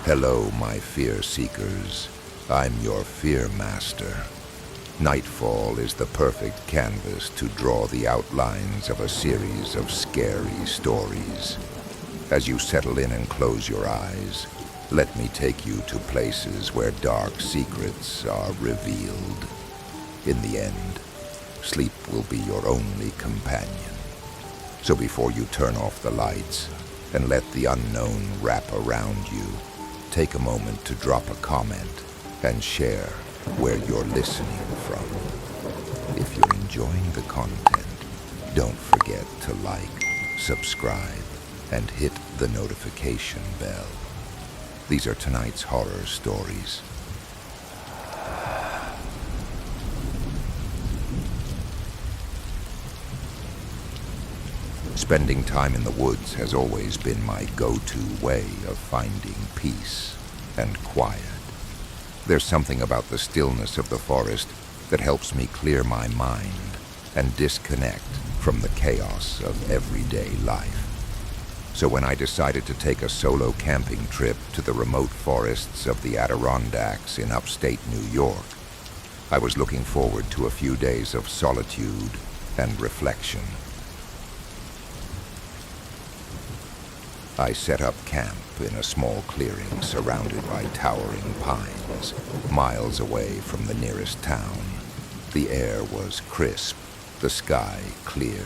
Hello, my fear seekers. I'm your fear master. Nightfall is the perfect canvas to draw the outlines of a series of scary stories. As you settle in and close your eyes, let me take you to places where dark secrets are revealed. In the end, sleep will be your only companion. So before you turn off the lights and let the unknown wrap around you, take a moment to drop a comment and share where you're listening from. If you're enjoying the content, don't forget to like, subscribe, and hit the notification bell. These are tonight's horror stories. Spending time in the woods has always been my go-to way of finding peace and quiet. There's something about the stillness of the forest that helps me clear my mind and disconnect from the chaos of everyday life. So when I decided to take a solo camping trip to the remote forests of the Adirondacks in upstate New York, I was looking forward to a few days of solitude and reflection. I set up camp in a small clearing surrounded by towering pines, miles away from the nearest town. The air was crisp, the sky clear,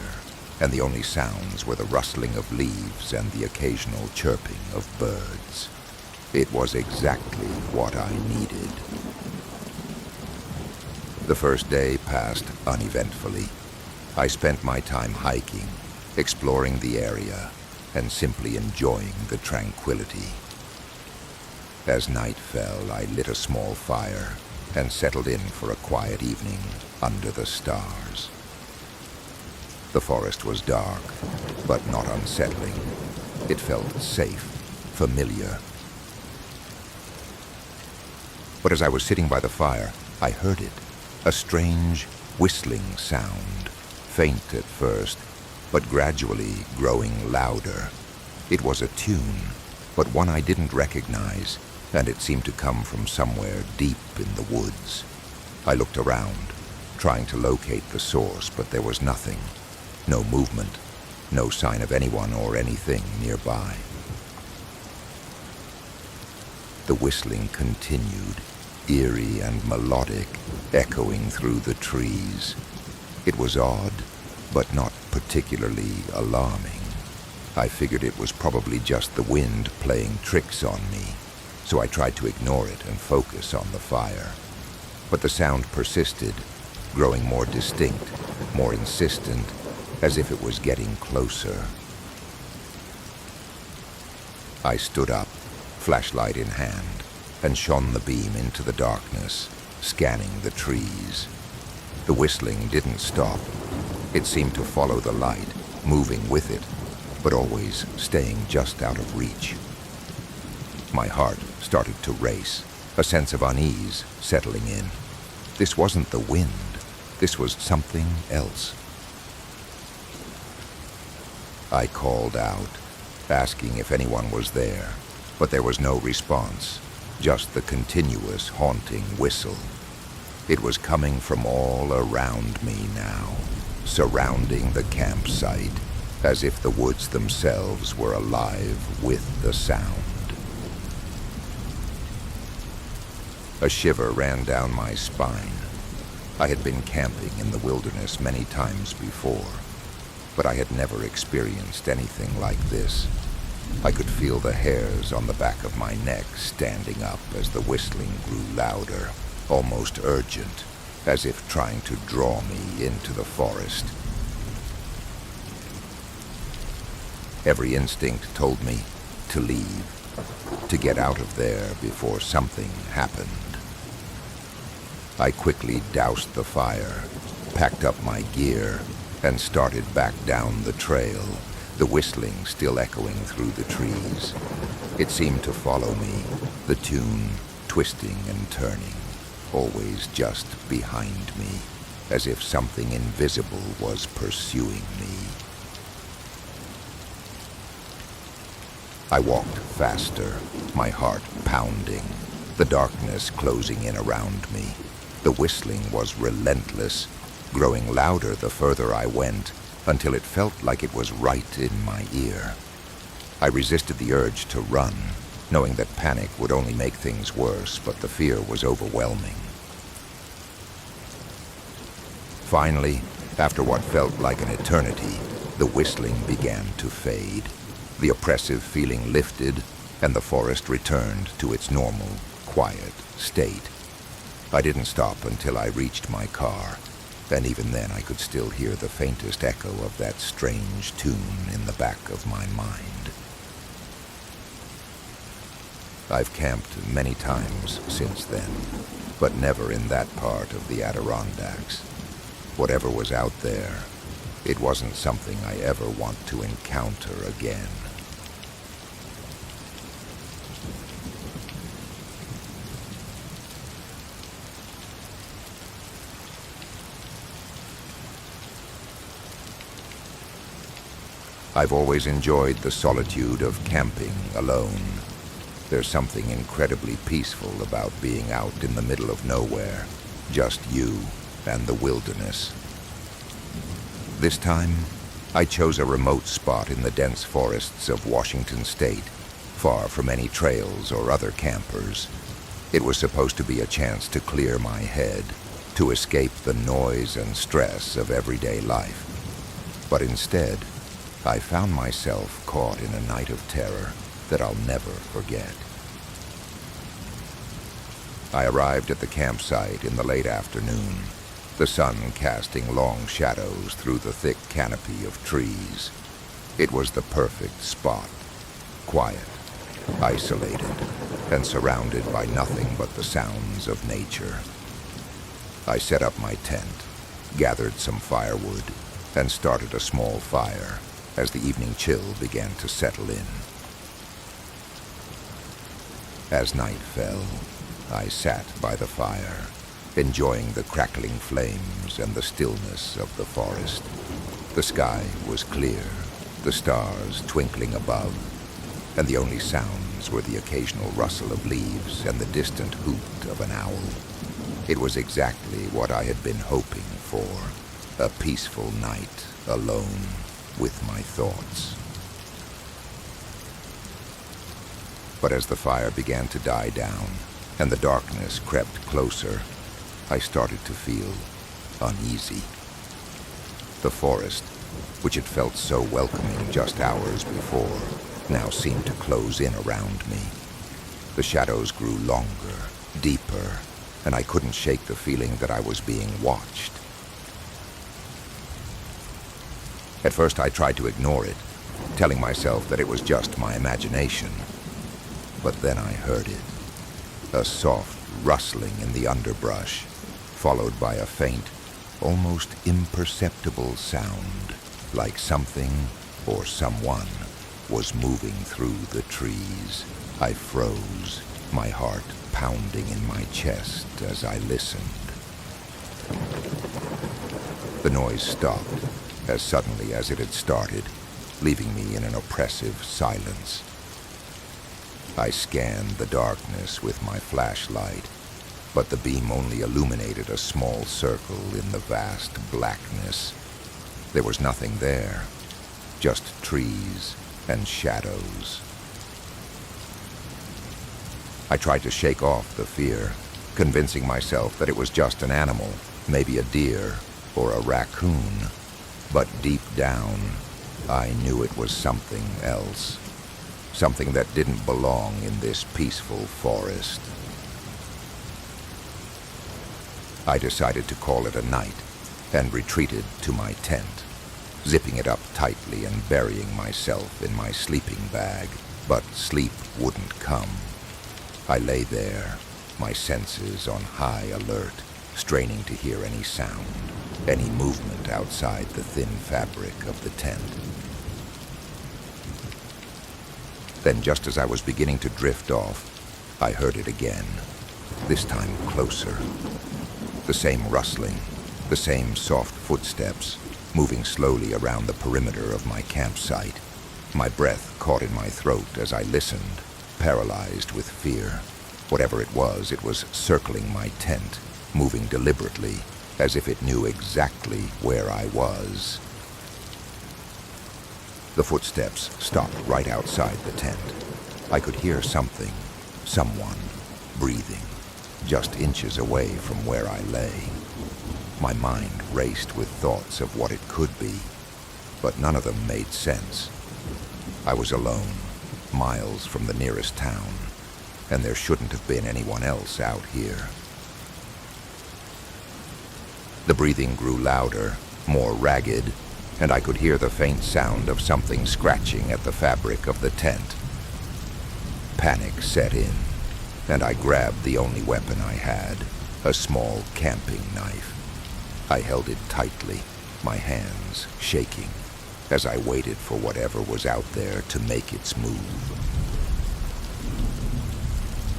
and the only sounds were the rustling of leaves and the occasional chirping of birds. It was exactly what I needed. The first day passed uneventfully. I spent my time hiking, exploring the area, and simply enjoying the tranquility. As night fell, I lit a small fire and settled in for a quiet evening under the stars. The forest was dark, but not unsettling. It felt safe, familiar. But as I was sitting by the fire, I heard it, a strange whistling sound, faint at first, but gradually growing louder. It was a tune, but one I didn't recognize, and it seemed to come from somewhere deep in the woods. I looked around, trying to locate the source, but there was nothing. No movement, no sign of anyone or anything nearby. The whistling continued, eerie and melodic, echoing through the trees. It was odd, but not particularly alarming. I figured it was probably just the wind playing tricks on me, so I tried to ignore it and focus on the fire. But the sound persisted, growing more distinct, more insistent, as if it was getting closer. I stood up, flashlight in hand, and shone the beam into the darkness, scanning the trees. The whistling didn't stop. It seemed to follow the light, moving with it, but always staying just out of reach. My heart started to race, a sense of unease settling in. This wasn't the wind. This was something else. I called out, asking if anyone was there, but there was no response, just the continuous haunting whistle. It was coming from all around me now, surrounding the campsite, as if the woods themselves were alive with the sound. A shiver ran down my spine. I had been camping in the wilderness many times before, but I had never experienced anything like this. I could feel the hairs on the back of my neck standing up as the whistling grew louder, almost urgent, as if trying to draw me into the forest. Every instinct told me to leave, to get out of there before something happened. I quickly doused the fire, packed up my gear, and started back down the trail, the whistling still echoing through the trees. It seemed to follow me, the tune twisting and turning, always just behind me, as if something invisible was pursuing me. I walked faster, my heart pounding, the darkness closing in around me. The whistling was relentless, growing louder the further I went, until it felt like it was right in my ear. I resisted the urge to run, knowing that panic would only make things worse, but the fear was overwhelming. Finally, after what felt like an eternity, the whistling began to fade. The oppressive feeling lifted, and the forest returned to its normal, quiet state. I didn't stop until I reached my car, and even then I could still hear the faintest echo of that strange tune in the back of my mind. I've camped many times since then, but never in that part of the Adirondacks. Whatever was out there, it wasn't something I ever want to encounter again. I've always enjoyed the solitude of camping alone. There's something incredibly peaceful about being out in the middle of nowhere, just you and the wilderness. This time, I chose a remote spot in the dense forests of Washington State, far from any trails or other campers. It was supposed to be a chance to clear my head, to escape the noise and stress of everyday life. But instead, I found myself caught in a night of terror that I'll never forget. I arrived at the campsite in the late afternoon, the sun casting long shadows through the thick canopy of trees. It was the perfect spot, quiet, isolated, and surrounded by nothing but the sounds of nature. I set up my tent, gathered some firewood, and started a small fire as the evening chill began to settle in. As night fell, I sat by the fire, enjoying the crackling flames and the stillness of the forest. The sky was clear, the stars twinkling above, and the only sounds were the occasional rustle of leaves and the distant hoot of an owl. It was exactly what I had been hoping for, a peaceful night alone with my thoughts. But as the fire began to die down and the darkness crept closer, I started to feel uneasy. The forest, which had felt so welcoming just hours before, now seemed to close in around me. The shadows grew longer, deeper, and I couldn't shake the feeling that I was being watched. At first I tried to ignore it, telling myself that it was just my imagination. But then I heard it, a soft rustling in the underbrush, followed by a faint, almost imperceptible sound, like something or someone was moving through the trees. I froze, my heart pounding in my chest as I listened. The noise stopped as suddenly as it had started, leaving me in an oppressive silence. I scanned the darkness with my flashlight, but the beam only illuminated a small circle in the vast blackness. There was nothing there, just trees and shadows. I tried to shake off the fear, convincing myself that it was just an animal, maybe a deer or a raccoon. But deep down, I knew it was something else, something that didn't belong in this peaceful forest. I decided to call it a night and retreated to my tent, zipping it up tightly and burying myself in my sleeping bag. But sleep wouldn't come. I lay there, my senses on high alert, straining to hear any sound, any movement outside the thin fabric of the tent. Then, just as I was beginning to drift off, I heard it again, this time closer. The same rustling, the same soft footsteps, moving slowly around the perimeter of my campsite. My breath caught in my throat as I listened, paralyzed with fear. Whatever it was circling my tent, moving deliberately, as if it knew exactly where I was. The footsteps stopped right outside the tent. I could hear something, someone, breathing, just inches away from where I lay. My mind raced with thoughts of what it could be, but none of them made sense. I was alone, miles from the nearest town, and there shouldn't have been anyone else out here. The breathing grew louder, more ragged, and I could hear the faint sound of something scratching at the fabric of the tent. Panic set in, and I grabbed the only weapon I had, a small camping knife. I held it tightly, my hands shaking, as I waited for whatever was out there to make its move.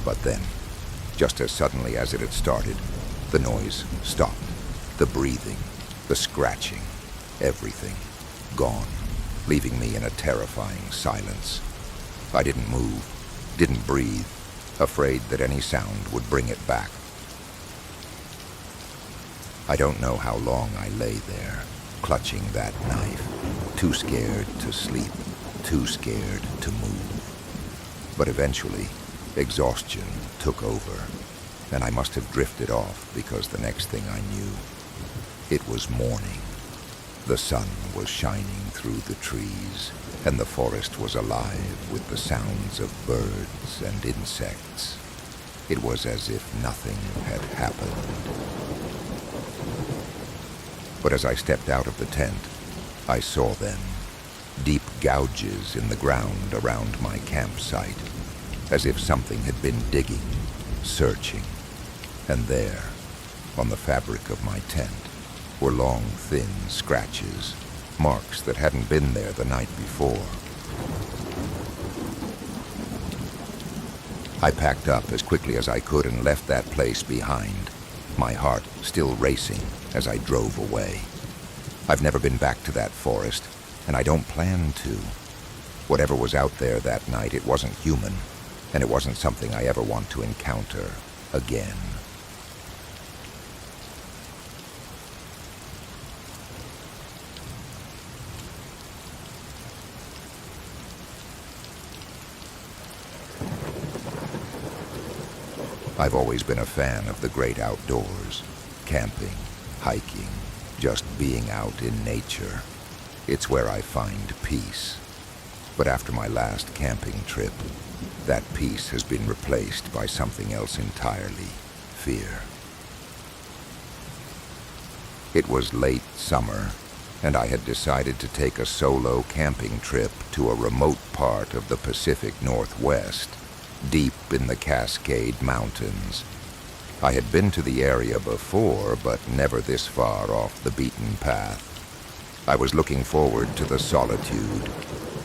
But then, just as suddenly as it had started, the noise stopped. The breathing, the scratching, everything gone, leaving me in a terrifying silence. I didn't move, didn't breathe, afraid that any sound would bring it back. I don't know how long I lay there, clutching that knife, too scared to sleep, too scared to move. But eventually, exhaustion took over, and I must have drifted off because the next thing I knew, it was morning. The sun was shining through the trees, and the forest was alive with the sounds of birds and insects. It was as if nothing had happened. But as I stepped out of the tent, I saw them, deep gouges in the ground around my campsite, as if something had been digging, searching. And there, on the fabric of my tent, were long, thin scratches, marks that hadn't been there the night before. I packed up as quickly as I could and left that place behind, my heart still racing as I drove away. I've never been back to that forest, and I don't plan to. Whatever was out there that night, it wasn't human, and it wasn't something I ever want to encounter again. I've always been a fan of the great outdoors, camping, hiking, just being out in nature. It's where I find peace. But after my last camping trip, that peace has been replaced by something else entirely, fear. It was late summer, and I had decided to take a solo camping trip to a remote part of the Pacific Northwest, deep in the Cascade Mountains. I had been to the area before, but never this far off the beaten path. I was looking forward to the solitude,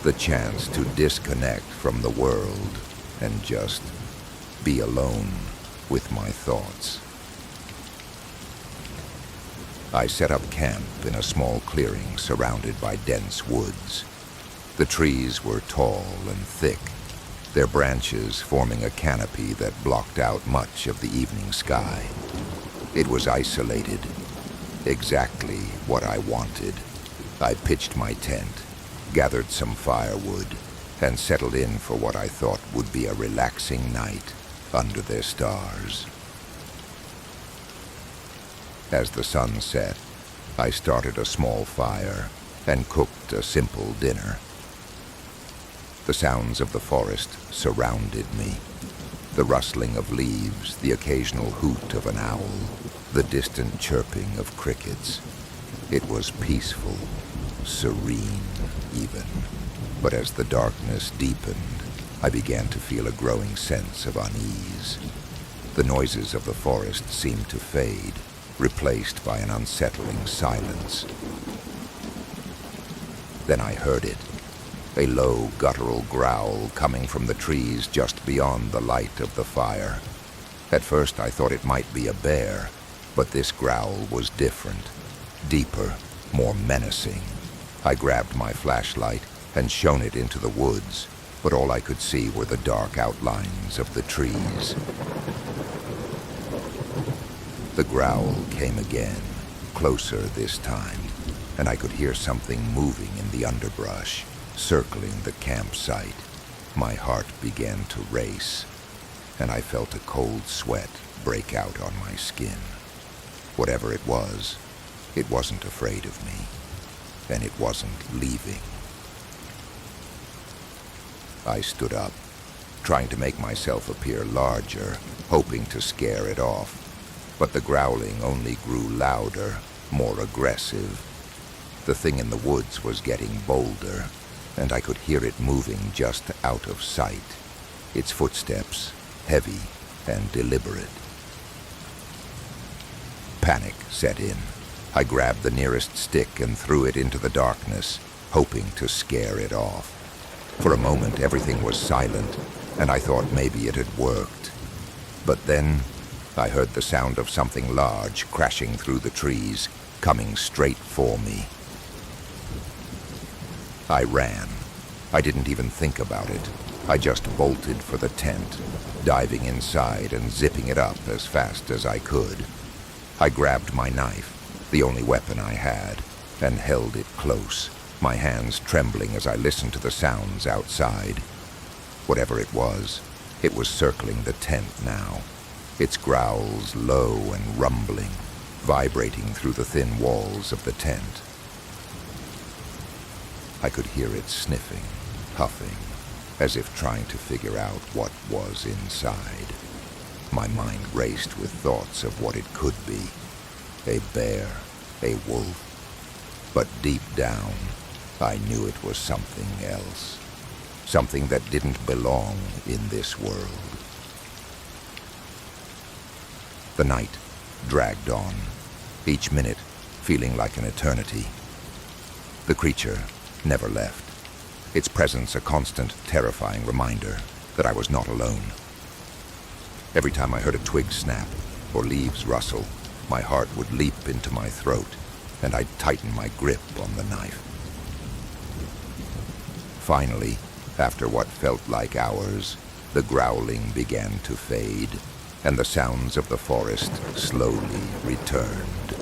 the chance to disconnect from the world and just be alone with my thoughts. I set up camp in a small clearing surrounded by dense woods. The trees were tall and thick, their branches forming a canopy that blocked out much of the evening sky. It was isolated, exactly what I wanted. I pitched my tent, gathered some firewood, and settled in for what I thought would be a relaxing night under the stars. As the sun set, I started a small fire and cooked a simple dinner. The sounds of the forest surrounded me. The rustling of leaves, the occasional hoot of an owl, the distant chirping of crickets. It was peaceful, serene even. But as the darkness deepened, I began to feel a growing sense of unease. The noises of the forest seemed to fade, replaced by an unsettling silence. Then I heard it. A low, guttural growl coming from the trees just beyond the light of the fire. At first I thought it might be a bear, but this growl was different, deeper, more menacing. I grabbed my flashlight and shone it into the woods, but all I could see were the dark outlines of the trees. The growl came again, closer this time, and I could hear something moving in the underbrush, circling the campsite. My heart began to race, and I felt a cold sweat break out on my skin. Whatever it wasn't afraid of me, and it wasn't leaving. I stood up, trying to make myself appear larger, hoping to scare it off. But the growling only grew louder, more aggressive. The thing in the woods was getting bolder, and I could hear it moving just out of sight, its footsteps heavy and deliberate. Panic set in. I grabbed the nearest stick and threw it into the darkness, hoping to scare it off. For a moment, everything was silent, and I thought maybe it had worked. But then, I heard the sound of something large crashing through the trees, coming straight for me. I ran. I didn't even think about it. I just bolted for the tent, diving inside and zipping it up as fast as I could. I grabbed my knife, the only weapon I had, and held it close, my hands trembling as I listened to the sounds outside. Whatever it was circling the tent now, its growls low and rumbling, vibrating through the thin walls of the tent. I could hear it sniffing, huffing, as if trying to figure out what was inside. My mind raced with thoughts of what it could be. A bear, a wolf. But deep down, I knew it was something else. Something that didn't belong in this world. The night dragged on, each minute feeling like an eternity. The creature never left, its presence a constant, terrifying reminder that I was not alone. Every time I heard a twig snap or leaves rustle, my heart would leap into my throat, and I'd tighten my grip on the knife. Finally, after what felt like hours, the growling began to fade, and the sounds of the forest slowly returned.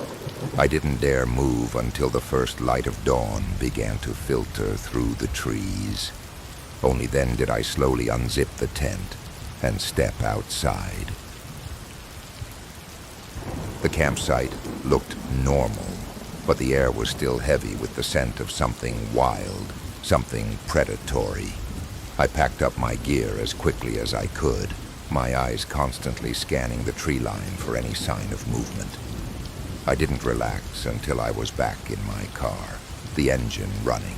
I didn't dare move until the first light of dawn began to filter through the trees. Only then did I slowly unzip the tent and step outside. The campsite looked normal, but the air was still heavy with the scent of something wild, something predatory. I packed up my gear as quickly as I could, my eyes constantly scanning the tree line for any sign of movement. I didn't relax until I was back in my car, the engine running,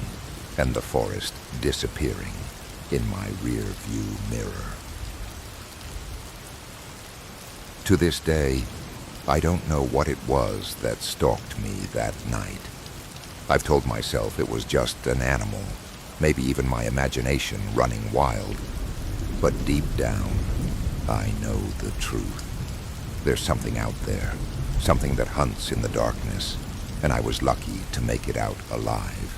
and the forest disappearing in my rear-view mirror. To this day, I don't know what it was that stalked me that night. I've told myself it was just an animal, maybe even my imagination running wild. But deep down, I know the truth. There's something out there, something that hunts in the darkness, and I was lucky to make it out alive.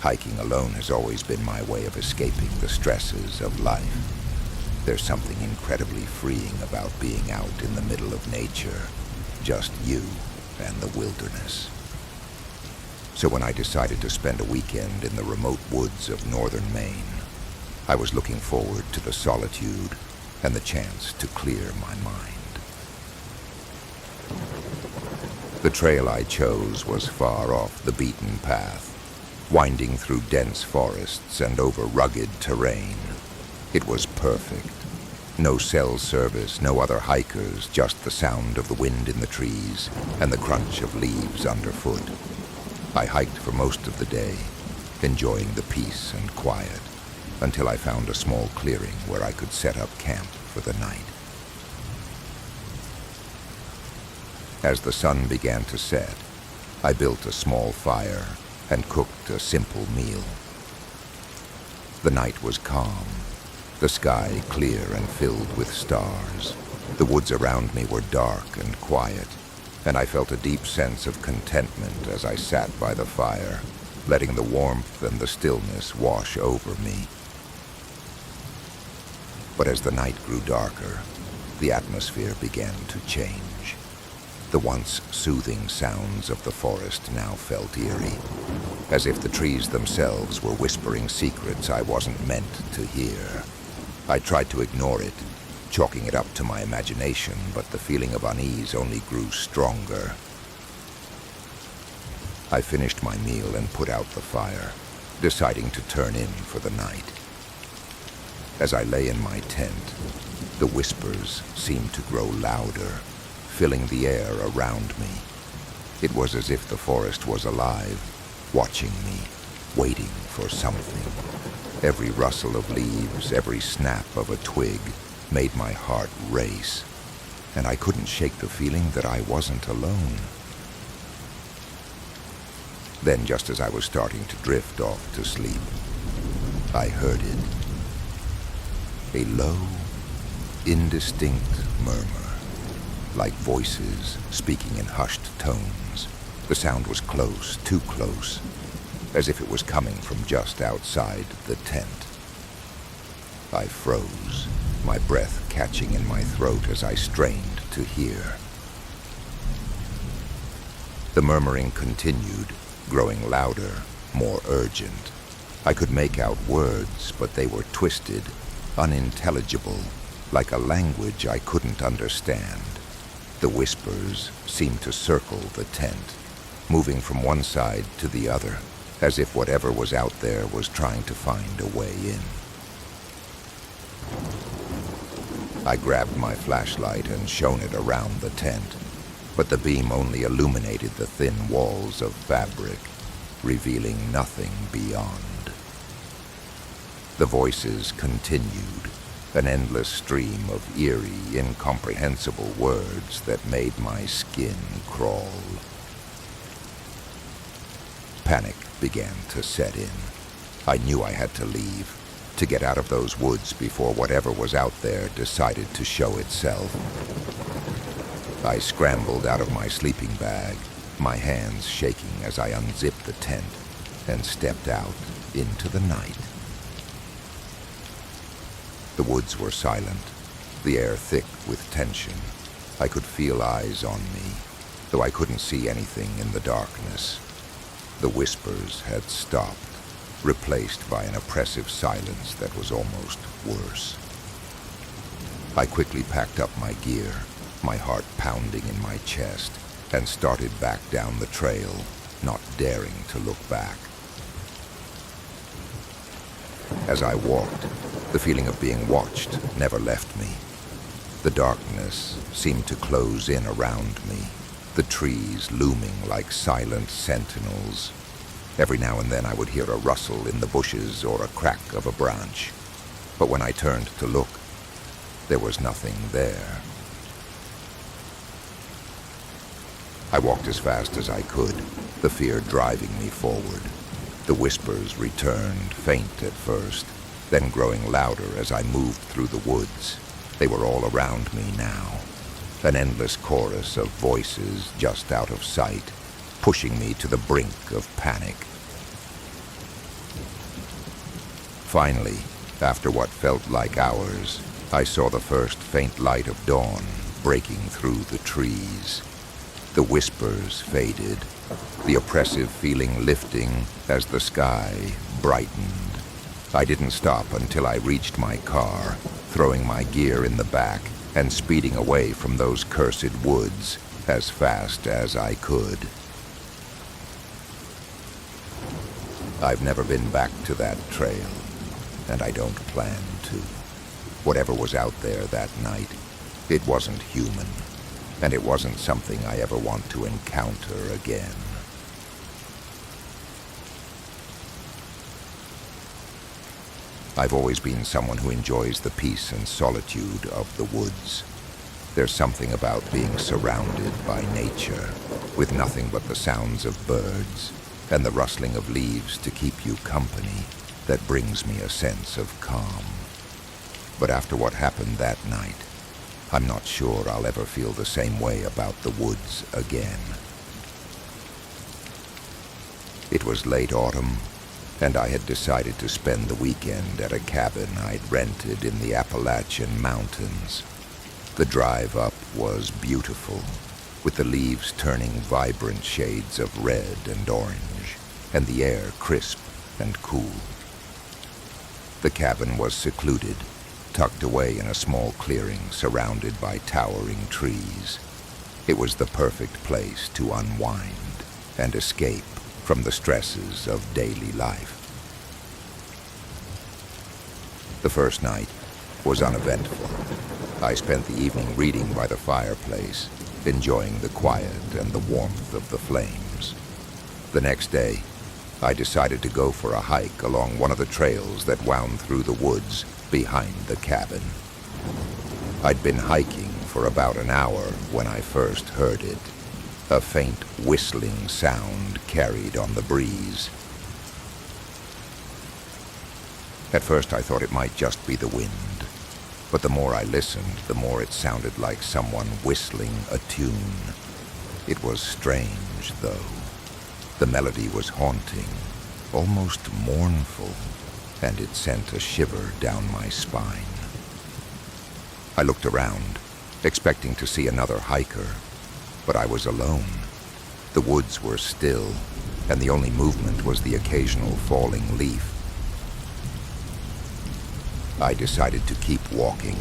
Hiking alone has always been my way of escaping the stresses of life. There's something incredibly freeing about being out in the middle of nature, just you and the wilderness. So when I decided to spend a weekend in the remote woods of northern Maine, I was looking forward to the solitude and the chance to clear my mind. The trail I chose was far off the beaten path, winding through dense forests and over rugged terrain. It was perfect. No cell service, no other hikers, just the sound of the wind in the trees and the crunch of leaves underfoot. I hiked for most of the day, enjoying the peace and quiet, until I found a small clearing where I could set up camp for the night. As the sun began to set, I built a small fire and cooked a simple meal. The night was calm, the sky clear and filled with stars. The woods around me were dark and quiet, and I felt a deep sense of contentment as I sat by the fire, letting the warmth and the stillness wash over me. But as the night grew darker, the atmosphere began to change. The once soothing sounds of the forest now felt eerie, as if the trees themselves were whispering secrets I wasn't meant to hear. I tried to ignore it, chalking it up to my imagination, but the feeling of unease only grew stronger. I finished my meal and put out the fire, deciding to turn in for the night. As I lay in my tent, the whispers seemed to grow louder, filling the air around me. It was as if the forest was alive, watching me, waiting for something. Every rustle of leaves, every snap of a twig made my heart race, and I couldn't shake the feeling that I wasn't alone. Then, just as I was starting to drift off to sleep, I heard it. A low, indistinct murmur, like voices speaking in hushed tones. The sound was close, too close, as if it was coming from just outside the tent. I froze, my breath catching in my throat as I strained to hear. The murmuring continued, growing louder, more urgent. I could make out words, but they were twisted, unintelligible, like a language I couldn't understand. The whispers seemed to circle the tent, moving from one side to the other, as if whatever was out there was trying to find a way in. I grabbed my flashlight and shone it around the tent, but the beam only illuminated the thin walls of fabric, revealing nothing beyond. The voices continued, an endless stream of eerie, incomprehensible words that made my skin crawl. Panic began to set in. I knew I had to leave, to get out of those woods before whatever was out there decided to show itself. I scrambled out of my sleeping bag, my hands shaking as I unzipped the tent and stepped out into the night. The woods were silent, the air thick with tension. I could feel eyes on me, though I couldn't see anything in the darkness. The whispers had stopped, replaced by an oppressive silence that was almost worse. I quickly packed up my gear, my heart pounding in my chest, and started back down the trail, not daring to look back. As I walked, the feeling of being watched never left me. The darkness seemed to close in around me, the trees looming like silent sentinels. Every now and then I would hear a rustle in the bushes or a crack of a branch, but when I turned to look, there was nothing there. I walked as fast as I could, the fear driving me forward. The whispers returned, faint at first, then growing louder as I moved through the woods. They were all around me now, an endless chorus of voices just out of sight, pushing me to the brink of panic. Finally, after what felt like hours, I saw the first faint light of dawn breaking through the trees. The whispers faded, the oppressive feeling lifting as the sky brightened. I didn't stop until I reached my car, throwing my gear in the back and speeding away from those cursed woods as fast as I could. I've never been back to that trail, and I don't plan to. Whatever was out there that night, it wasn't human, and it wasn't something I ever want to encounter again. I've always been someone who enjoys the peace and solitude of the woods. There's something about being surrounded by nature, with nothing but the sounds of birds and the rustling of leaves to keep you company, that brings me a sense of calm. But after what happened that night, I'm not sure I'll ever feel the same way about the woods again. It was late autumn, and I had decided to spend the weekend at a cabin I'd rented in the Appalachian Mountains. The drive up was beautiful, with the leaves turning vibrant shades of red and orange, and the air crisp and cool. The cabin was secluded, tucked away in a small clearing surrounded by towering trees. It was the perfect place to unwind and escape from the stresses of daily life. The first night was uneventful. I spent the evening reading by the fireplace, enjoying the quiet and the warmth of the flames. The next day, I decided to go for a hike along one of the trails that wound through the woods behind the cabin. I'd been hiking for about an hour when I first heard it, a faint whistling sound carried on the breeze. At first I thought it might just be the wind, but the more I listened, the more it sounded like someone whistling a tune. It was strange, though. The melody was haunting, almost mournful, and it sent a shiver down my spine. I looked around, expecting to see another hiker, but I was alone. The woods were still, and the only movement was the occasional falling leaf. I decided to keep walking,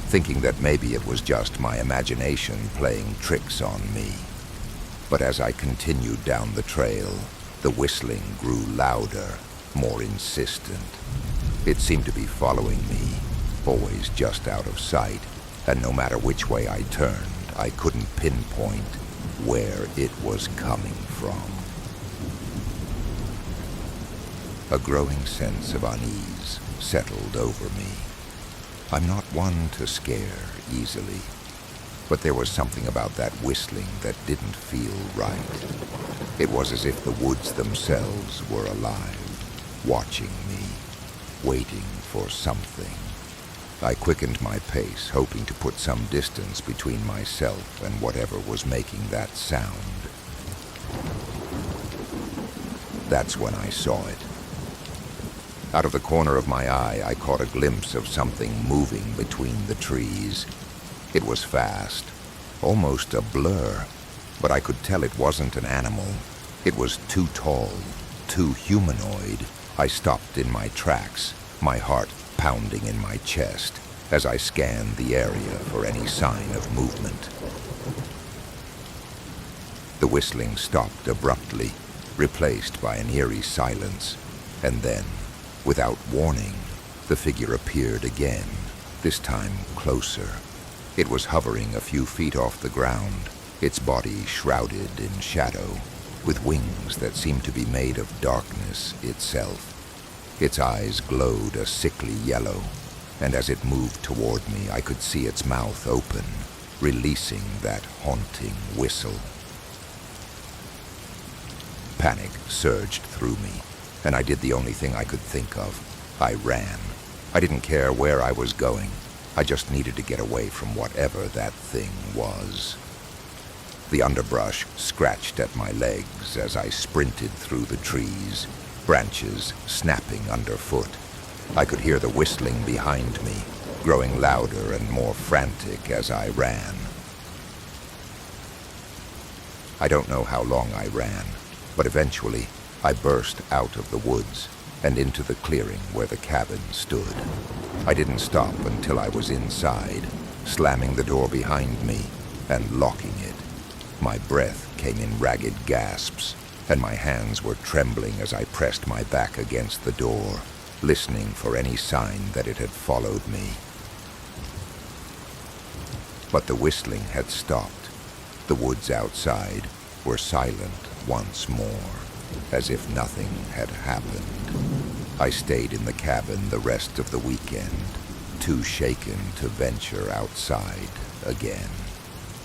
thinking that maybe it was just my imagination playing tricks on me. But as I continued down the trail, the whistling grew louder, more insistent. It seemed to be following me, always just out of sight, and no matter which way I turned, I couldn't pinpoint where it was coming from. A growing sense of unease settled over me. I'm not one to scare easily, but there was something about that whistling that didn't feel right. It was as if the woods themselves were alive, watching me, waiting for something. I quickened my pace, hoping to put some distance between myself and whatever was making that sound. That's when I saw it. Out of the corner of my eye, I caught a glimpse of something moving between the trees. It was fast, almost a blur, but I could tell it wasn't an animal. It was too tall, too humanoid. I stopped in my tracks, my heart pounding in my chest as I scanned the area for any sign of movement. The whistling stopped abruptly, replaced by an eerie silence, and then, without warning, the figure appeared again, this time closer. It was hovering a few feet off the ground, its body shrouded in shadow, with wings that seemed to be made of darkness itself. Its eyes glowed a sickly yellow, and as it moved toward me, I could see its mouth open, releasing that haunting whistle. Panic surged through me, and I did the only thing I could think of. I ran. I didn't care where I was going. I just needed to get away from whatever that thing was. The underbrush scratched at my legs as I sprinted through the trees, branches snapping underfoot. I could hear the whistling behind me, growing louder and more frantic as I ran. I don't know how long I ran, but eventually I burst out of the woods and into the clearing where the cabin stood. I didn't stop until I was inside, slamming the door behind me and locking it. My breath came in ragged gasps, and my hands were trembling as I pressed my back against the door, listening for any sign that it had followed me. But the whistling had stopped. The woods outside were silent once more, as if nothing had happened. I stayed in the cabin the rest of the weekend, too shaken to venture outside again.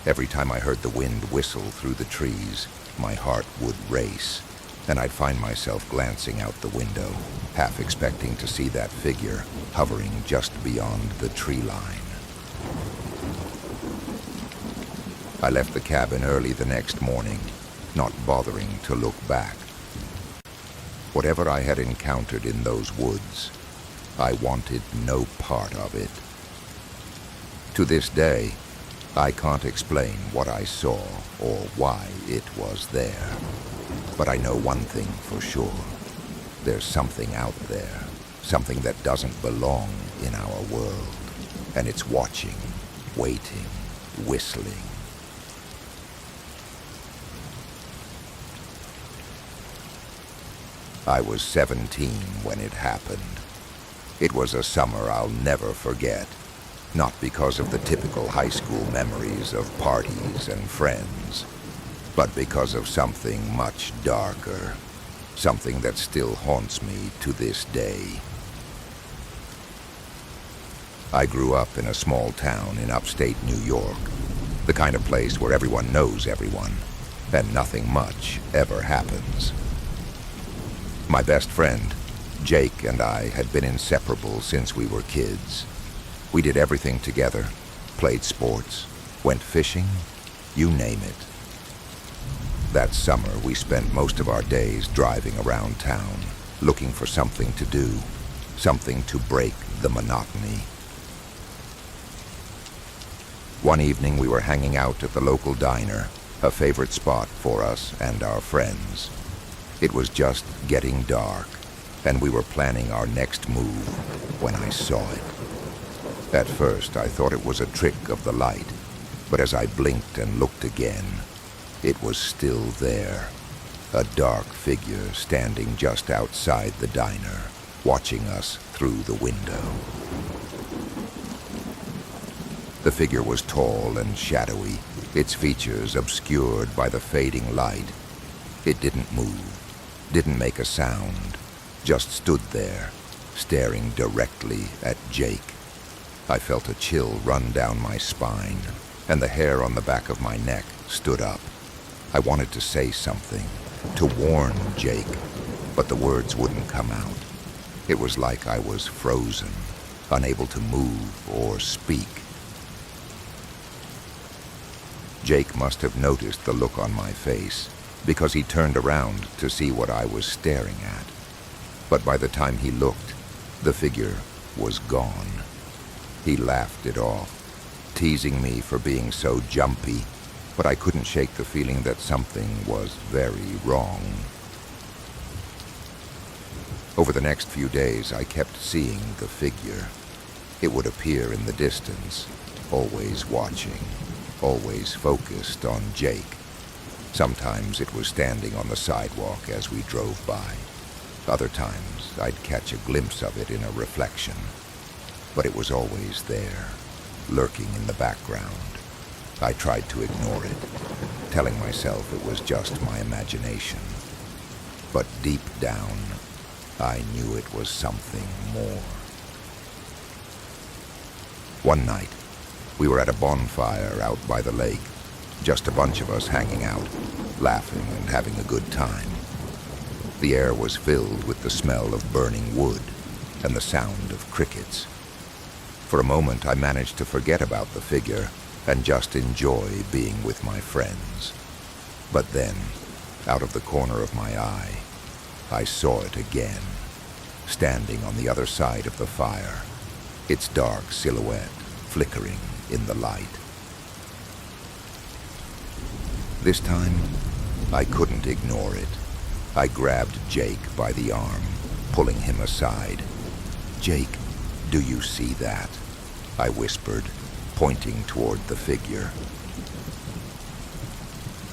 Every time I heard the wind whistle through the trees, my heart would race, and I'd find myself glancing out the window, half expecting to see that figure hovering just beyond the tree line. I left the cabin early the next morning, not bothering to look back. Whatever I had encountered in those woods, I wanted no part of it. To this day, I can't explain what I saw or why it was there. But I know one thing for sure. There's something out there, something that doesn't belong in our world. And it's watching, waiting, whistling. I was 17 when it happened. It was a summer I'll never forget. Not because of the typical high school memories of parties and friends, but because of something much darker, something that still haunts me to this day. I grew up in a small town in upstate New York, the kind of place where everyone knows everyone, and nothing much ever happens. My best friend, Jake, and I had been inseparable since we were kids. We did everything together, played sports, went fishing, you name it. That summer, we spent most of our days driving around town, looking for something to do, something to break the monotony. One evening, we were hanging out at the local diner, a favorite spot for us and our friends. It was just getting dark, and we were planning our next move when I saw it. At first, I thought it was a trick of the light, but as I blinked and looked again, it was still there. A dark figure standing just outside the diner, watching us through the window. The figure was tall and shadowy, its features obscured by the fading light. It didn't move, didn't make a sound, just stood there, staring directly at Jake. I felt a chill run down my spine, and the hair on the back of my neck stood up. I wanted to say something, to warn Jake, but the words wouldn't come out. It was like I was frozen, unable to move or speak. Jake must have noticed the look on my face, because he turned around to see what I was staring at. But by the time he looked, the figure was gone. He laughed it off, teasing me for being so jumpy, but I couldn't shake the feeling that something was very wrong. Over the next few days, I kept seeing the figure. It would appear in the distance, always watching, always focused on Jake. Sometimes it was standing on the sidewalk as we drove by. Other times, I'd catch a glimpse of it in a reflection. But it was always there, lurking in the background. I tried to ignore it, telling myself it was just my imagination. But deep down, I knew it was something more. One night, we were at a bonfire out by the lake, just a bunch of us hanging out, laughing and having a good time. The air was filled with the smell of burning wood and the sound of crickets. For a moment, I managed to forget about the figure and just enjoy being with my friends. But then, out of the corner of my eye, I saw it again, standing on the other side of the fire, its dark silhouette flickering in the light. This time, I couldn't ignore it. I grabbed Jake by the arm, pulling him aside. "Jake, do you see that?" I whispered, pointing toward the figure.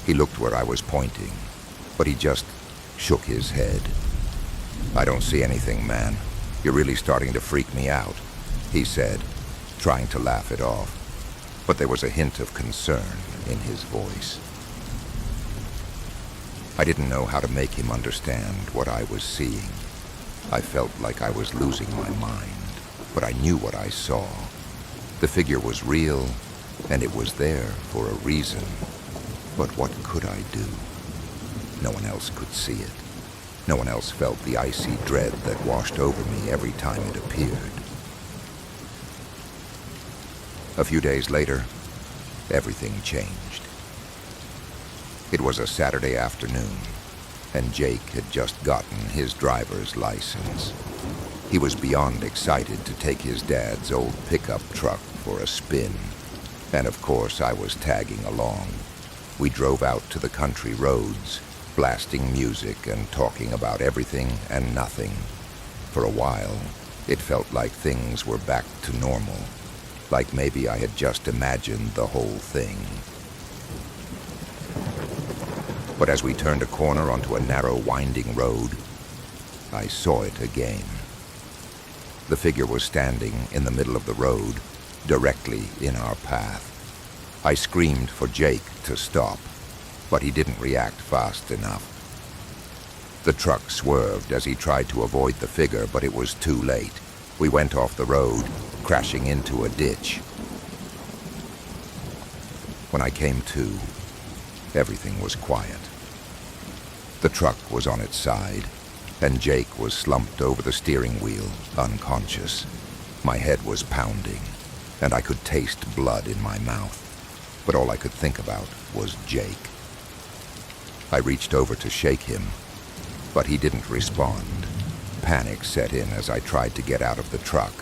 He looked where I was pointing, but he just shook his head. "I don't see anything, man. You're really starting to freak me out," he said, trying to laugh it off, but there was a hint of concern in his voice. I didn't know how to make him understand what I was seeing. I felt like I was losing my mind, but I knew what I saw. The figure was real, and it was there for a reason. But what could I do? No one else could see it. No one else felt the icy dread that washed over me every time it appeared. A few days later, everything changed. It was a Saturday afternoon, and Jake had just gotten his driver's license. He was beyond excited to take his dad's old pickup truck for a spin, and of course I was tagging along. We drove out to the country roads, blasting music and talking about everything and nothing. For a while, it felt like things were back to normal, like maybe I had just imagined the whole thing. But as we turned a corner onto a narrow, winding road, I saw it again. The figure was standing in the middle of the road, directly in our path. I screamed for Jake to stop, but he didn't react fast enough. The truck swerved as he tried to avoid the figure, but it was too late. We went off the road, crashing into a ditch. When I came to, everything was quiet. The truck was on its side, and Jake was slumped over the steering wheel, unconscious. My head was pounding, and I could taste blood in my mouth, but all I could think about was Jake. I reached over to shake him, but he didn't respond. Panic set in as I tried to get out of the truck,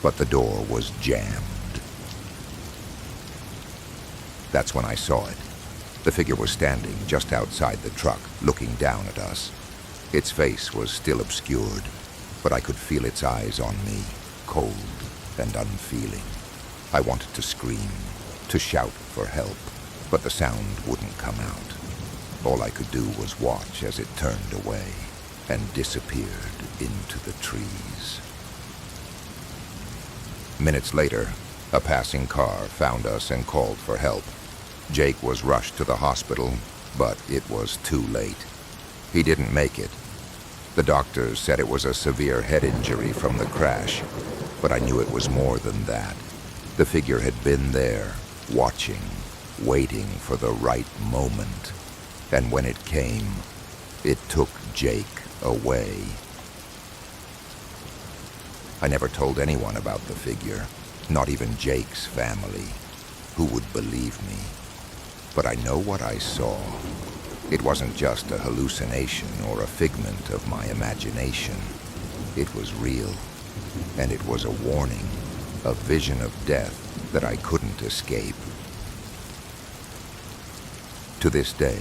but the door was jammed. That's when I saw it. The figure was standing just outside the truck, looking down at us. Its face was still obscured, but I could feel its eyes on me, cold and unfeeling. I wanted to scream, to shout for help, but the sound wouldn't come out. All I could do was watch as it turned away and disappeared into the trees. Minutes later, a passing car found us and called for help. Jake was rushed to the hospital, but it was too late. He didn't make it. The doctors said it was a severe head injury from the crash, but I knew it was more than that. The figure had been there, watching, waiting for the right moment. And when it came, it took Jake away. I never told anyone about the figure, not even Jake's family. Who would believe me? But I know what I saw. It wasn't just a hallucination or a figment of my imagination. It was real, and it was a warning, a vision of death that I couldn't escape. To this day,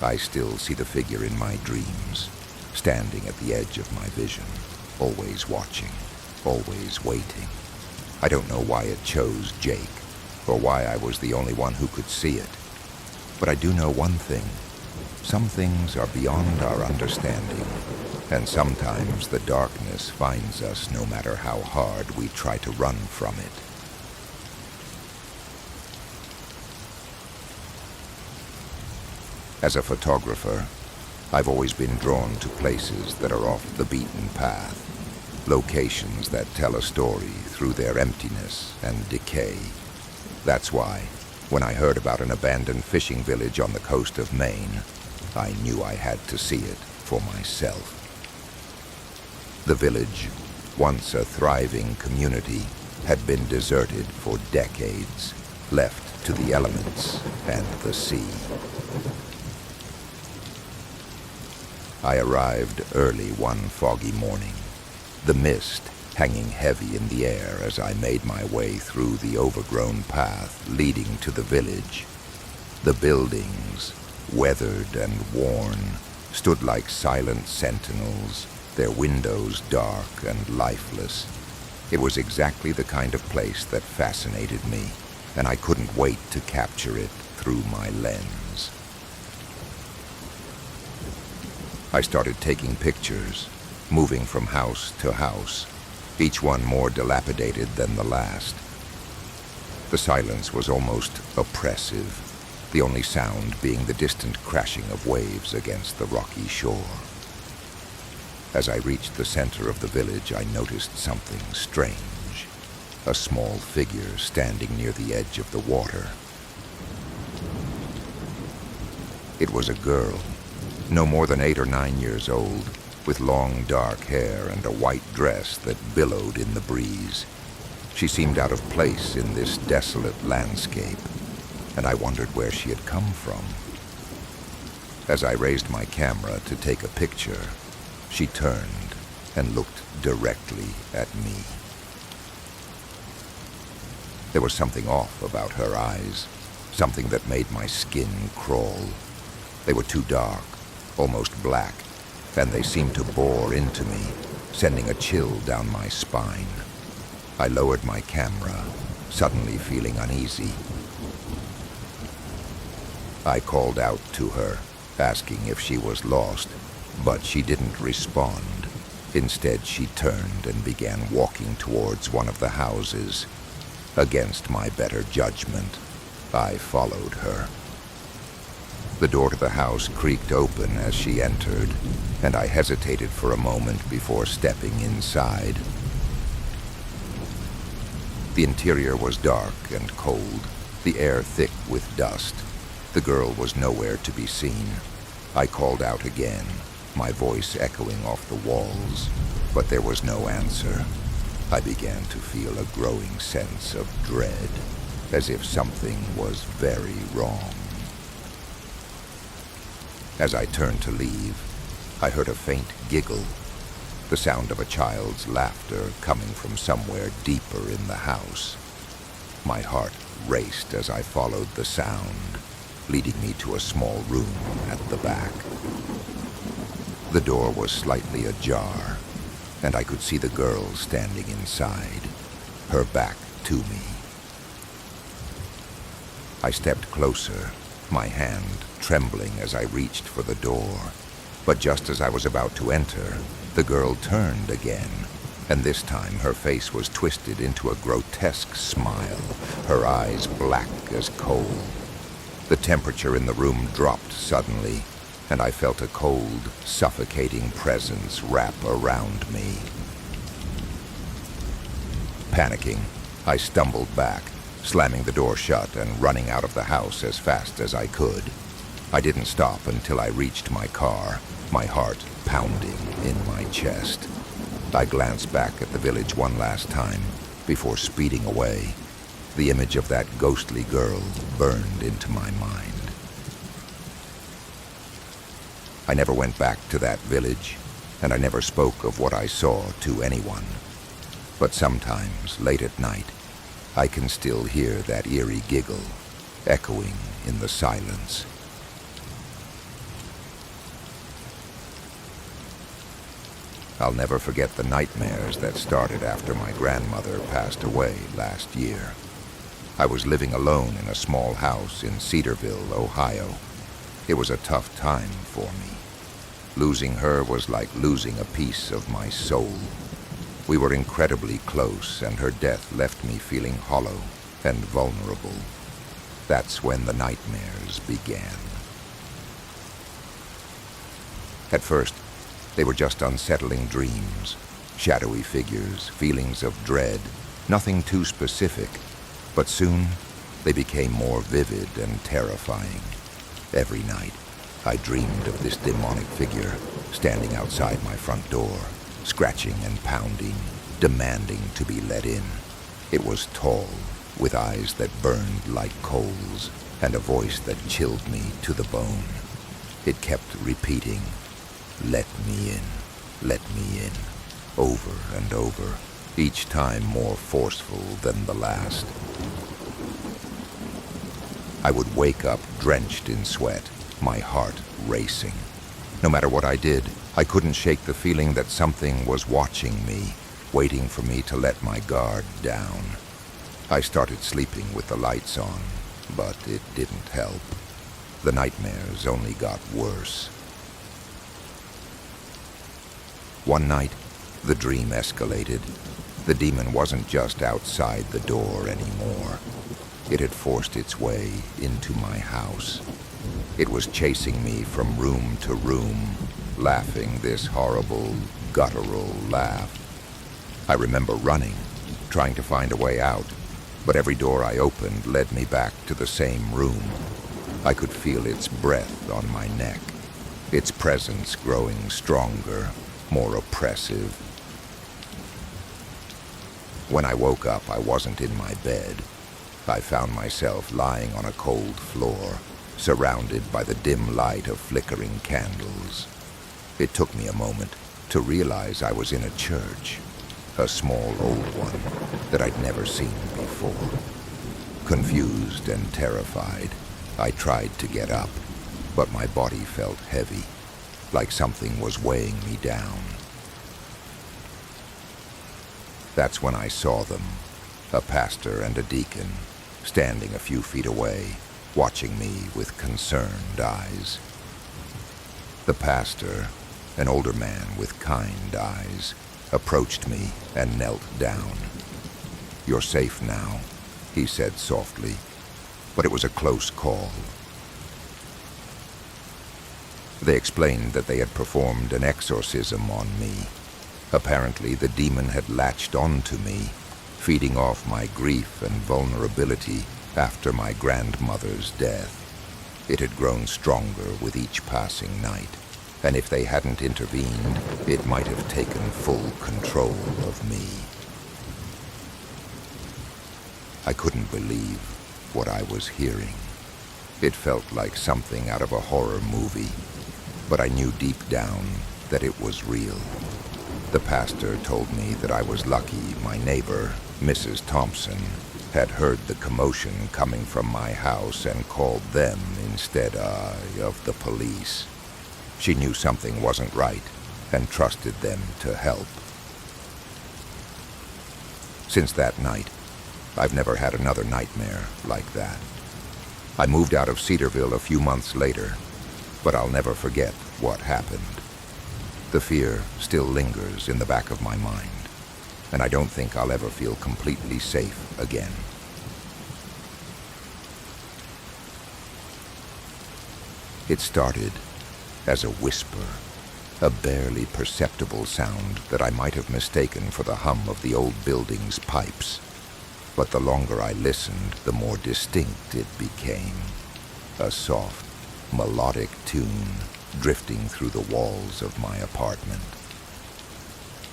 I still see the figure in my dreams, standing at the edge of my vision, always watching, always waiting. I don't know why it chose Jake, or why I was the only one who could see it. But I do know one thing. Some things are beyond our understanding, and sometimes the darkness finds us no matter how hard we try to run from it. As a photographer, I've always been drawn to places that are off the beaten path, locations that tell a story through their emptiness and decay. That's why, when I heard about an abandoned fishing village on the coast of Maine, I knew I had to see it for myself. The village, once a thriving community, had been deserted for decades, left to the elements and the sea. I arrived early one foggy morning, the mist hanging heavy in the air as I made my way through the overgrown path leading to the village. The buildings, weathered and worn, stood like silent sentinels, their windows dark and lifeless. It was exactly the kind of place that fascinated me, and I couldn't wait to capture it through my lens. I started taking pictures, moving from house to house, each one more dilapidated than the last. The silence was almost oppressive, the only sound being the distant crashing of waves against the rocky shore. As I reached the center of the village, I noticed something strange, a small figure standing near the edge of the water. It was a girl, no more than 8 or 9 years old, with long dark hair and a white dress that billowed in the breeze. She seemed out of place in this desolate landscape, and I wondered where she had come from. As I raised my camera to take a picture, she turned and looked directly at me. There was something off about her eyes, something that made my skin crawl. They were too dark, almost black, and they seemed to bore into me, sending a chill down my spine. I lowered my camera, suddenly feeling uneasy. I called out to her, asking if she was lost, but she didn't respond. Instead, she turned and began walking towards one of the houses. Against my better judgment, I followed her. The door to the house creaked open as she entered, and I hesitated for a moment before stepping inside. The interior was dark and cold, the air thick with dust. The girl was nowhere to be seen. I called out again, my voice echoing off the walls, but there was no answer. I began to feel a growing sense of dread, as if something was very wrong. As I turned to leave, I heard a faint giggle, the sound of a child's laughter coming from somewhere deeper in the house. My heart raced as I followed the sound, leading me to a small room at the back. The door was slightly ajar, and I could see the girl standing inside, her back to me. I stepped closer, my hand trembling as I reached for the door. But just as I was about to enter, the girl turned again, and this time her face was twisted into a grotesque smile, her eyes black as coal. The temperature in the room dropped suddenly, and I felt a cold, suffocating presence wrap around me. Panicking, I stumbled back, slamming the door shut and running out of the house as fast as I could. I didn't stop until I reached my car, my heart pounding in my chest. I glanced back at the village one last time before speeding away. The image of that ghostly girl burned into my mind. I never went back to that village, and I never spoke of what I saw to anyone. But sometimes, late at night, I can still hear that eerie giggle echoing in the silence. I'll never forget the nightmares that started after my grandmother passed away last year. I was living alone in a small house in Cedarville, Ohio. It was a tough time for me. Losing her was like losing a piece of my soul. We were incredibly close, and her death left me feeling hollow and vulnerable. That's when the nightmares began. At first, they were just unsettling dreams, shadowy figures, feelings of dread, nothing too specific, but soon they became more vivid and terrifying. Every night, I dreamed of this demonic figure standing outside my front door, scratching and pounding, demanding to be let in. It was tall, with eyes that burned like coals, and a voice that chilled me to the bone. It kept repeating, "Let me in, let me in," over and over, each time more forceful than the last. I would wake up drenched in sweat, my heart racing. No matter what I did, I couldn't shake the feeling that something was watching me, waiting for me to let my guard down. I started sleeping with the lights on, but it didn't help. The nightmares only got worse. One night, the dream escalated. The demon wasn't just outside the door anymore. It had forced its way into my house. It was chasing me from room to room, laughing this horrible, guttural laugh. I remember running, trying to find a way out, but every door I opened led me back to the same room. I could feel its breath on my neck, its presence growing stronger, more oppressive. When I woke up, I wasn't in my bed. I found myself lying on a cold floor, surrounded by the dim light of flickering candles. It took me a moment to realize I was in a church, a small old one that I'd never seen before. Confused and terrified, I tried to get up, but my body felt heavy, like something was weighing me down. That's when I saw them, a pastor and a deacon, standing a few feet away, watching me with concerned eyes. The pastor, an older man with kind eyes, approached me and knelt down. "You're safe now," he said softly, but it was a close call. They explained that they had performed an exorcism on me. Apparently, the demon had latched onto me, feeding off my grief and vulnerability after my grandmother's death. It had grown stronger with each passing night, and if they hadn't intervened, it might have taken full control of me. I couldn't believe what I was hearing. It felt like something out of a horror movie, but I knew deep down that it was real. The pastor told me that I was lucky my neighbor, Mrs. Thompson, had heard the commotion coming from my house and called them instead of the police. She knew something wasn't right and trusted them to help. Since that night, I've never had another nightmare like that. I moved out of Cedarville a few months later, but I'll never forget what happened. The fear still lingers in the back of my mind, and I don't think I'll ever feel completely safe again. It started as a whisper, a barely perceptible sound that I might have mistaken for the hum of the old building's pipes. But the longer I listened, the more distinct it became. A soft, melodic tune drifting through the walls of my apartment.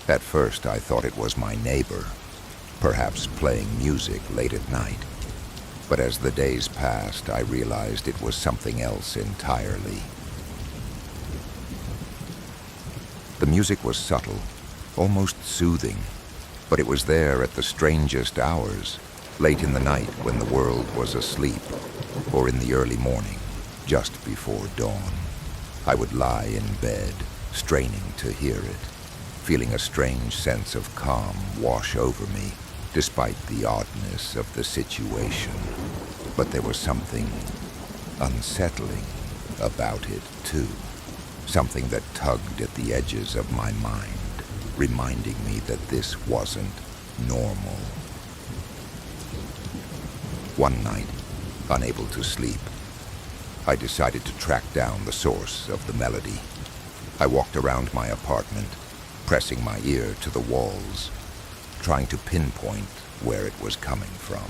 At first, I thought it was my neighbor, perhaps playing music late at night. But as the days passed, I realized it was something else entirely. The music was subtle, almost soothing, but it was there at the strangest hours, late in the night when the world was asleep, or in the early morning, just before dawn. I would lie in bed, straining to hear it, feeling a strange sense of calm wash over me, despite the oddness of the situation. But there was something unsettling about it, too. Something that tugged at the edges of my mind, reminding me that this wasn't normal. One night, unable to sleep, I decided to track down the source of the melody. I walked around my apartment, pressing my ear to the walls, trying to pinpoint where it was coming from.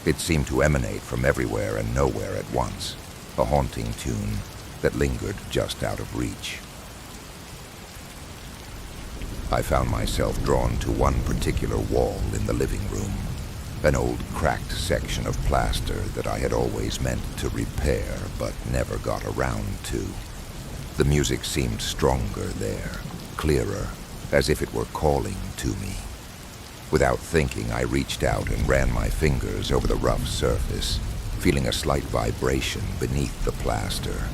It seemed to emanate from everywhere and nowhere at once, a haunting tune that lingered just out of reach. I found myself drawn to one particular wall in the living room, an old cracked section of plaster that I had always meant to repair but never got around to. The music seemed stronger there, clearer, as if it were calling to me. Without thinking, I reached out and ran my fingers over the rough surface, feeling a slight vibration beneath the plaster.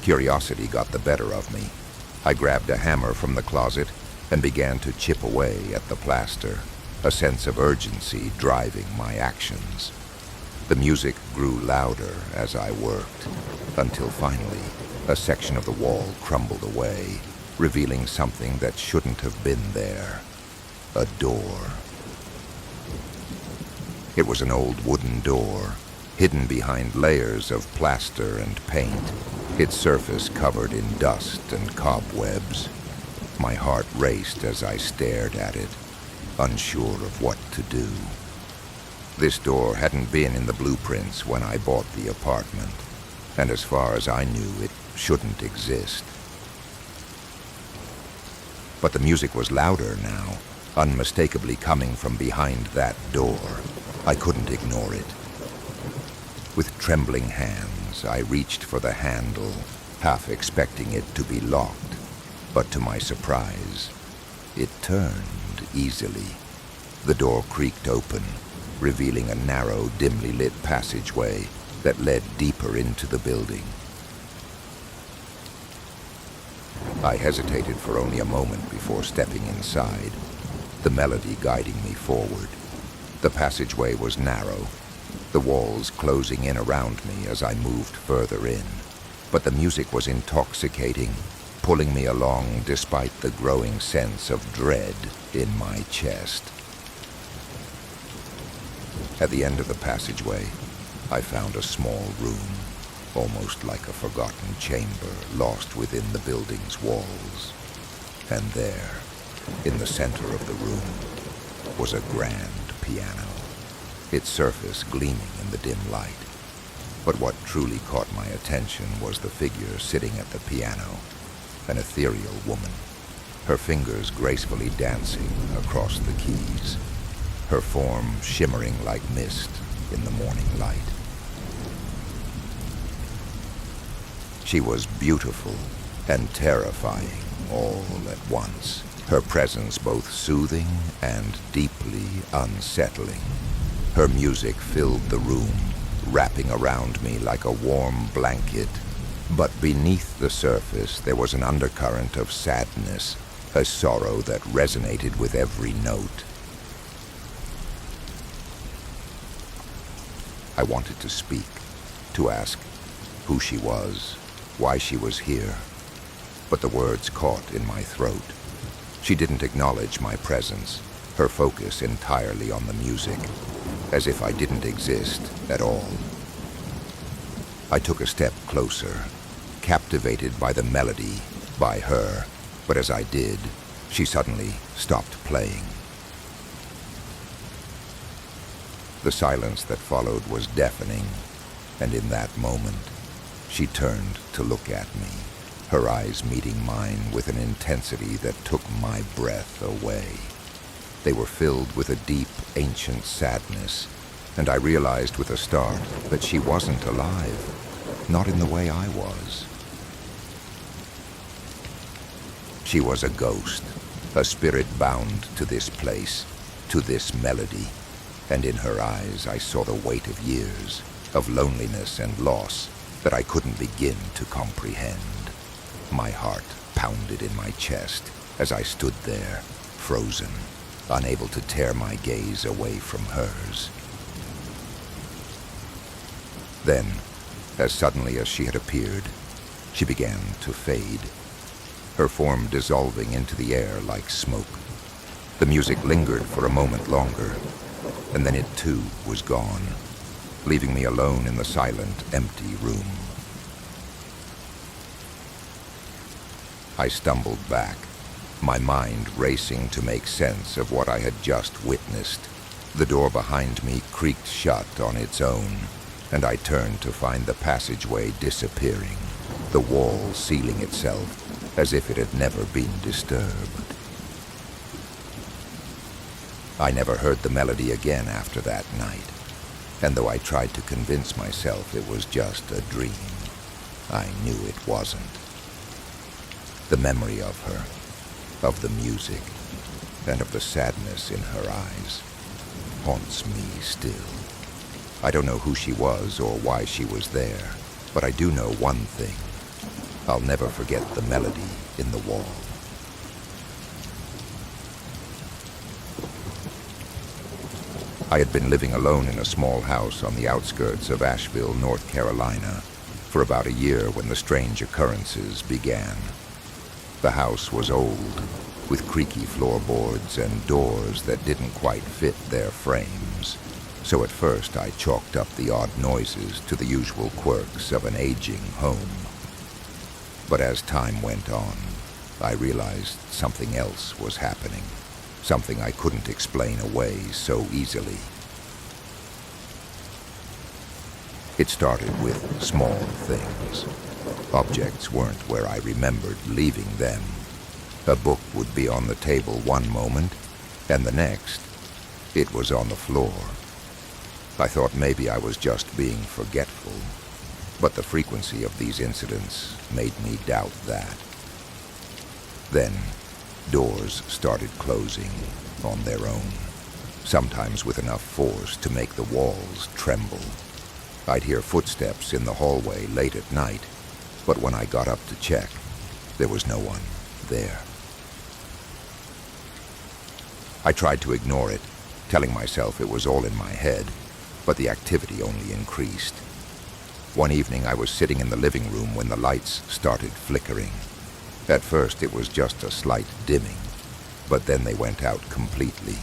Curiosity got the better of me. I grabbed a hammer from the closet and began to chip away at the plaster, a sense of urgency driving my actions. The music grew louder as I worked, until finally a section of the wall crumbled away, revealing something that shouldn't have been there. A door. It was an old wooden door, hidden behind layers of plaster and paint, its surface covered in dust and cobwebs. My heart raced as I stared at it, unsure of what to do. This door hadn't been in the blueprints when I bought the apartment, and as far as I knew, it shouldn't exist. But the music was louder now, unmistakably coming from behind that door. I couldn't ignore it. With trembling hands, I reached for the handle, half expecting it to be locked. But to my surprise, it turned easily. The door creaked open, revealing a narrow, dimly lit passageway that led deeper into the building. I hesitated for only a moment before stepping inside, the melody guiding me forward. The passageway was narrow, the walls closing in around me as I moved further in. But the music was intoxicating, pulling me along despite the growing sense of dread in my chest. At the end of the passageway, I found a small room, almost like a forgotten chamber lost within the building's walls. And there, in the center of the room, was a grand piano, its surface gleaming in the dim light. But what truly caught my attention was the figure sitting at the piano, an ethereal woman, her fingers gracefully dancing across the keys, her form shimmering like mist in the morning light. She was beautiful and terrifying all at once, her presence both soothing and deeply unsettling. Her music filled the room, wrapping around me like a warm blanket. But beneath the surface, there was an undercurrent of sadness, a sorrow that resonated with every note. I wanted to speak, to ask who she was, why she was here, but the words caught in my throat. She didn't acknowledge my presence, her focus entirely on the music, as if I didn't exist at all. I took a step closer, captivated by the melody, by her, but as I did, she suddenly stopped playing. The silence that followed was deafening, and in that moment, she turned to look at me, her eyes meeting mine with an intensity that took my breath away. They were filled with a deep, ancient sadness, and I realized with a start that she wasn't alive, not in the way I was. She was a ghost, a spirit bound to this place, to this melody, and in her eyes I saw the weight of years, of loneliness and loss that I couldn't begin to comprehend. My heart pounded in my chest as I stood there, frozen, unable to tear my gaze away from hers. Then, as suddenly as she had appeared, she began to fade, her form dissolving into the air like smoke. The music lingered for a moment longer, and then it too was gone, leaving me alone in the silent, empty room. I stumbled back, my mind racing to make sense of what I had just witnessed. The door behind me creaked shut on its own, and I turned to find the passageway disappearing, the wall sealing itself as if it had never been disturbed. I never heard the melody again after that night, and though I tried to convince myself it was just a dream, I knew it wasn't. The memory of her, of the music, and of the sadness in her eyes haunts me still. I don't know who she was or why she was there, but I do know one thing. I'll never forget the melody in the wall. I had been living alone in a small house on the outskirts of Asheville, North Carolina, for about a year when the strange occurrences began. The house was old, with creaky floorboards and doors that didn't quite fit their frames, so at first I chalked up the odd noises to the usual quirks of an aging home. But as time went on, I realized something else was happening, something I couldn't explain away so easily. It started with small things. Objects weren't where I remembered leaving them. A book would be on the table one moment, and the next, it was on the floor. I thought maybe I was just being forgetful, but the frequency of these incidents made me doubt that. Then, doors started closing on their own, sometimes with enough force to make the walls tremble. I'd hear footsteps in the hallway late at night, but when I got up to check, there was no one there. I tried to ignore it, telling myself it was all in my head, but the activity only increased. One evening I was sitting in the living room when the lights started flickering. At first it was just a slight dimming, but then they went out completely.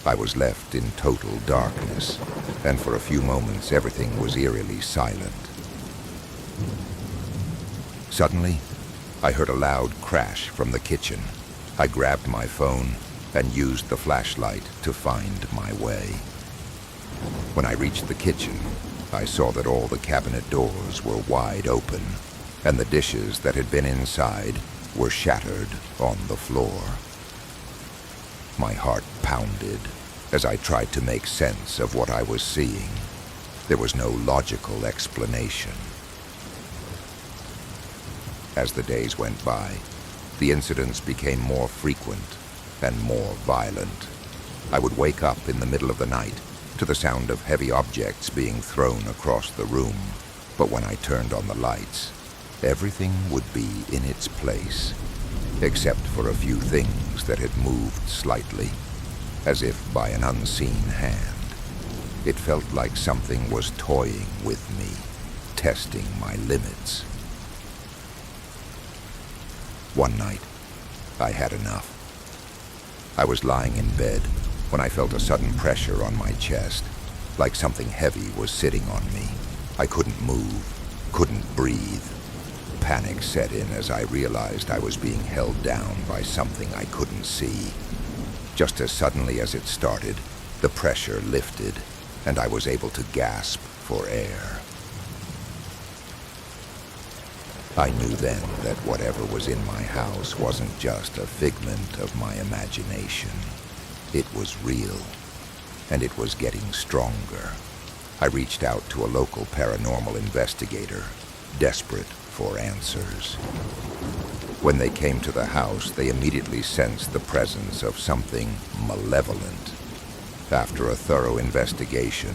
I was left in total darkness, and for a few moments everything was eerily silent. Suddenly, I heard a loud crash from the kitchen. I grabbed my phone and used the flashlight to find my way. When I reached the kitchen, I saw that all the cabinet doors were wide open, and the dishes that had been inside were shattered on the floor. My heart pounded as I tried to make sense of what I was seeing. There was no logical explanation. As the days went by, the incidents became more frequent and more violent. I would wake up in the middle of the night to the sound of heavy objects being thrown across the room, but when I turned on the lights, everything would be in its place, except for a few things that had moved slightly, as if by an unseen hand. It felt like something was toying with me, testing my limits. One night, I had enough. I was lying in bed when I felt a sudden pressure on my chest, like something heavy was sitting on me. I couldn't move, couldn't breathe. Panic set in as I realized I was being held down by something I couldn't see. Just as suddenly as it started, the pressure lifted, and I was able to gasp for air. I knew then that whatever was in my house wasn't just a figment of my imagination. It was real, and it was getting stronger. I reached out to a local paranormal investigator, desperate for answers. When they came to the house, they immediately sensed the presence of something malevolent. After a thorough investigation,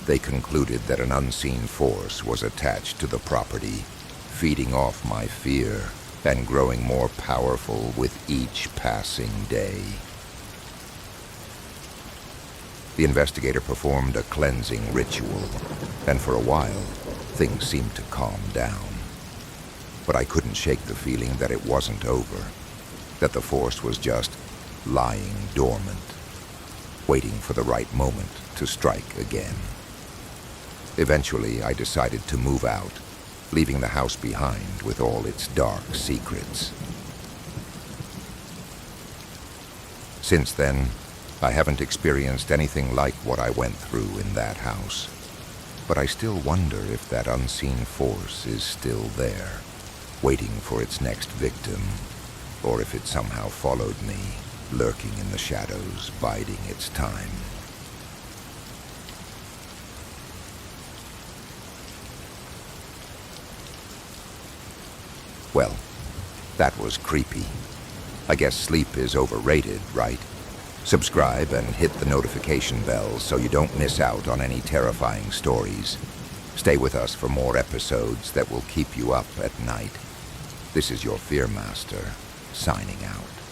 they concluded that an unseen force was attached to the property, feeding off my fear and growing more powerful with each passing day. The investigator performed a cleansing ritual, and for a while, things seemed to calm down. But I couldn't shake the feeling that it wasn't over, that the force was just lying dormant, waiting for the right moment to strike again. Eventually, I decided to move out, leaving the house behind with all its dark secrets. Since then, I haven't experienced anything like what I went through in that house, but I still wonder if that unseen force is still there, waiting for its next victim, or if it somehow followed me, lurking in the shadows, biding its time. Well, that was creepy. I guess sleep is overrated, right? Subscribe and hit the notification bell so you don't miss out on any terrifying stories. Stay with us for more episodes that will keep you up at night. This is your Fear Master, signing out.